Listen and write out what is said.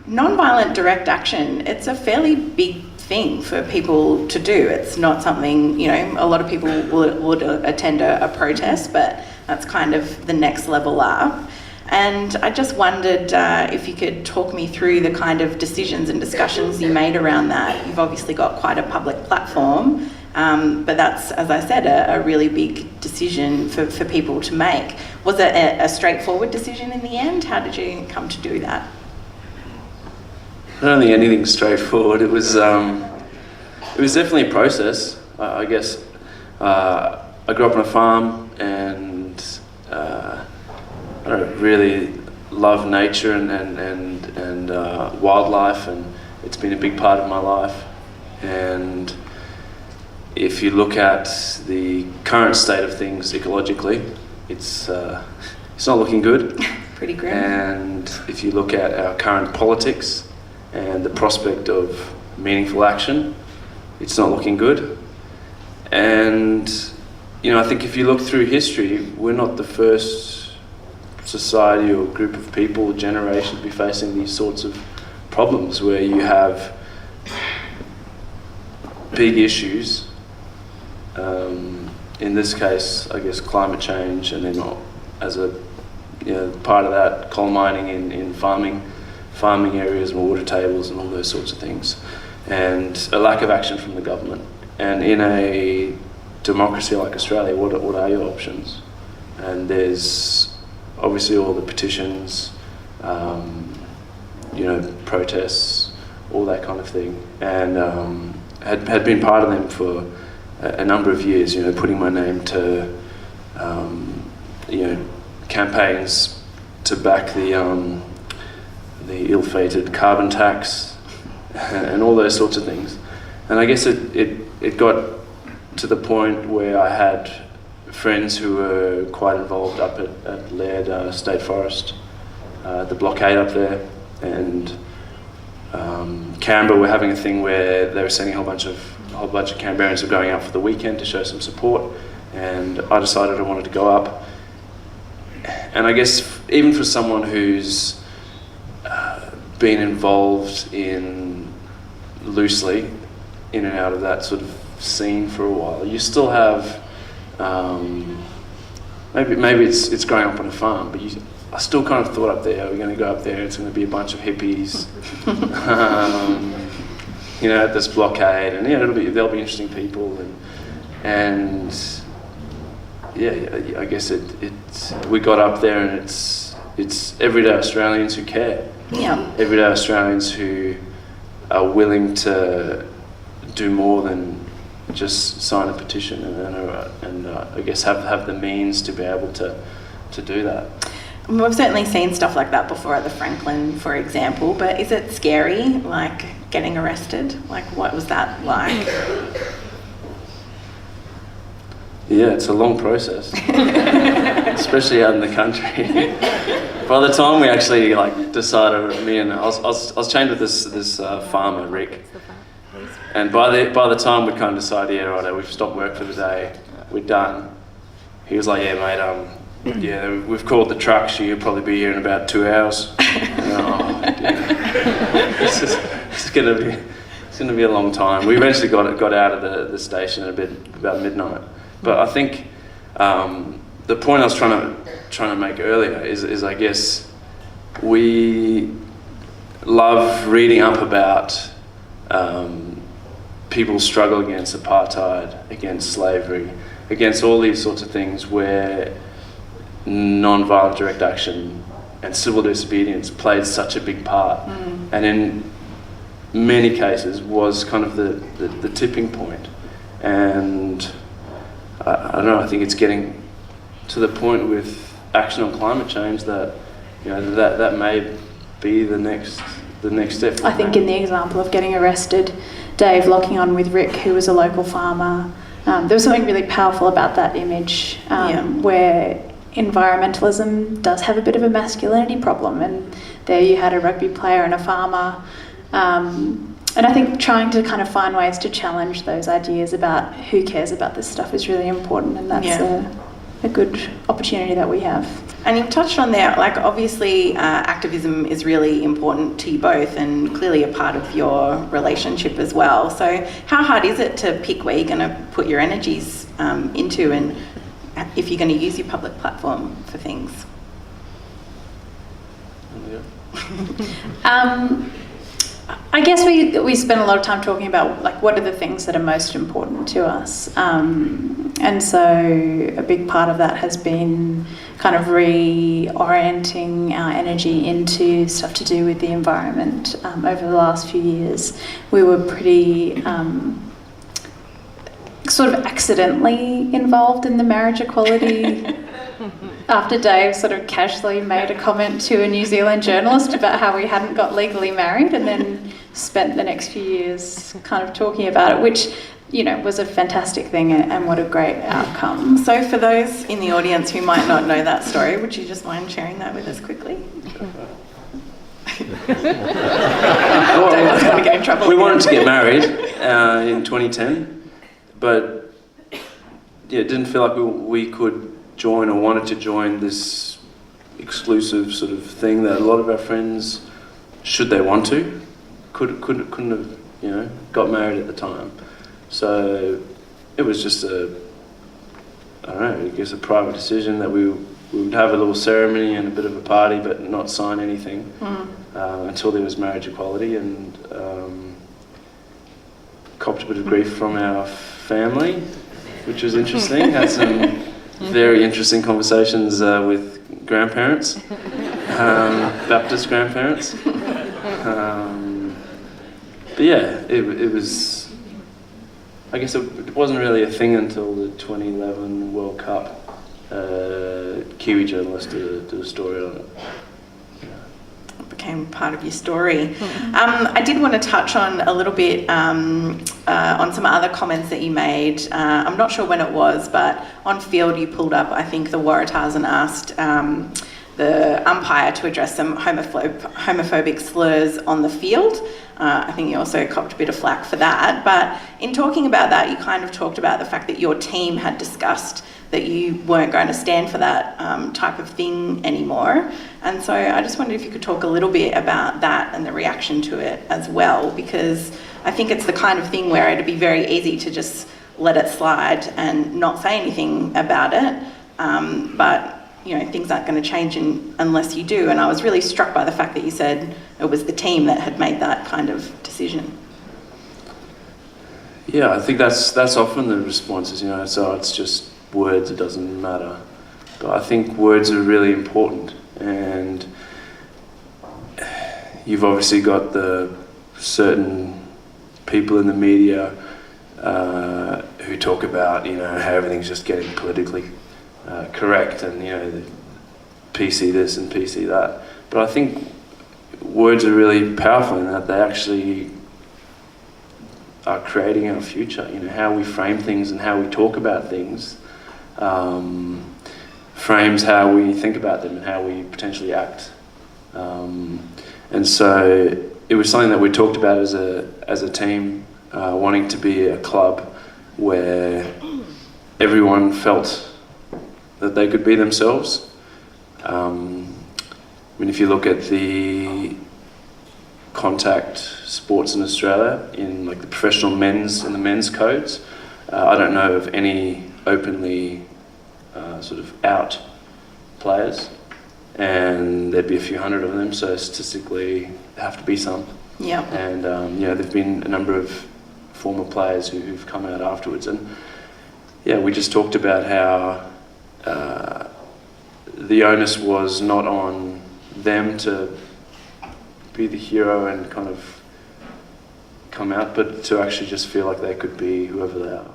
Non-violent direct action, it's a fairly big thing for people to do. It's not something, a lot of people would attend a protest, but that's kind of the next level up. And I just wondered if you could talk me through the kind of decisions and discussions you made around that. You've obviously got quite a public platform, but that's, as I said, a really big decision for people to make. Was it a straightforward decision in the end? How did you come to do that? I don't think anything's straightforward. It was definitely a process. I guess I grew up on a farm, and I really love nature and wildlife, and it's been a big part of my life. And if you look at the current state of things ecologically, it's not looking good. Pretty grim. And if you look at our current politics and the prospect of meaningful action, it's not looking good. And I think if you look through history, we're not the first society or group of people or generation to be facing these sorts of problems, where you have big issues, in this case I guess climate change, and then as a part of that, coal mining in farming areas and water tables and all those sorts of things, and a lack of action from the government. And in a democracy like Australia, what are your options? And there's obviously all the petitions, protests, all that kind of thing, and had been part of them for a number of years, putting my name to campaigns to back the ill-fated carbon tax and all those sorts of things. And I guess it got to the point where I had friends who were quite involved up at Leard State Forest, the blockade up there, and Canberra were having a thing where they were sending a whole bunch of Canberrans were going out for the weekend to show some support, and I decided I wanted to go up. And I guess even for someone who's been involved loosely in and out of that sort of scene for a while, you still have maybe it's growing up on a farm, but I still kind of thought up there, we're going to go up there, it's going to be a bunch of hippies, at this blockade, and there'll be interesting people, and I guess we got up there, and it's everyday Australians who care. Yeah. Everyday Australians who are willing to do more than just sign a petition and I guess have the means to be able to do that. We've certainly seen stuff like that before at the Franklin, for example, but is it scary, like getting arrested? Like, what was that like? Yeah, it's a long process, especially out in the country. By the time we actually decided, I was chained with this farmer, Rick, and by the time we'd kind of decided, yeah, right, we've stopped work for the day, we're done. He was like, yeah, mate, we've called the trucks. You'll probably be here in about 2 hours. It's gonna be a long time. We eventually got out of the station at about midnight. But I think the point I was trying to make earlier is I guess we love reading up about people's struggle against apartheid, against slavery, against all these sorts of things where non-violent direct action and civil disobedience played such a big part, and in many cases was kind of the tipping point. And I don't know, I think it's getting to the point with action on climate change that that may be the next step. I think in the example of getting arrested, Dave locking on with Rick, who was a local farmer, there was something really powerful about that image, where environmentalism does have a bit of a masculinity problem, and there you had a rugby player and a farmer, and I think trying to kind of find ways to challenge those ideas about who cares about this stuff is really important, and that's a good opportunity that we have. And you've touched on there, like obviously activism is really important to you both and clearly a part of your relationship as well. So how hard is it to pick where you're going to put your energies into, and if you're going to use your public platform for things? I guess we spend a lot of time talking about like what are the things that are most important to us, and so a big part of that has been kind of reorienting our energy into stuff to do with the environment. Over the last few years, we were pretty sort of accidentally involved in the marriage equality. After Dave sort of casually made a comment to a New Zealand journalist about how we hadn't got legally married, and then spent the next few years kind of talking about it, which, you know, was a fantastic thing, and what a great outcome. So for those in the audience who might not know that story, would you just mind sharing that with us quickly? Don't want to get in trouble. We wanted to get married in 2010, but yeah, it didn't feel like we could join or wanted to join this exclusive sort of thing that a lot of our friends, should they want to, couldn't have, you know, got married at the time. So it was just I don't know, I guess a private decision that we would have a little ceremony and a bit of a party, but not sign anything until there was marriage equality, and copped a bit of grief from our family, which was interesting. Had some very interesting conversations with grandparents, Baptist grandparents. But yeah, it was, I guess it wasn't really a thing until the 2011 World Cup. Kiwi journalist did a story on it. It became part of your story. I did want to touch on a little bit on some other comments that you made. I'm not sure when it was, but on field you pulled up, I think, the Waratahs, and asked the umpire to address some homophobic slurs on the field. I think you also copped a bit of flack for that. But in talking about that, you kind of talked about the fact that your team had discussed that you weren't going to stand for that type of thing anymore. And so I just wondered if you could talk a little bit about that and the reaction to it as well, because I think it's the kind of thing where it'd be very easy to just let it slide and not say anything about it. But you know, things aren't going to change unless you do. And I was really struck by the fact that you said it was the team that had made that kind of decision. Yeah, I think that's often the responses, you know, so it's just words, it doesn't matter. But I think words are really important, and you've obviously got the certain people in the media who talk about, you know, how everything's just getting politically correct, and, you know, the PC this and PC that. But I think words are really powerful in that they actually are creating our future. You know, how we frame things and how we talk about things frames how we think about them and how we potentially act. And so it was something that we talked about as a team, wanting to be a club where everyone felt that they could be themselves. I mean, if you look at the contact sports in Australia, in like the professional men's and the men's codes, I don't know of any openly sort of out players, and there'd be a few hundred of them, so statistically there have to be some. Yeah. And you know, there've been a number of former players who've come out afterwards, and yeah, we just talked about how the onus was not on them to be the hero and kind of come out, but to actually just feel like they could be whoever they are.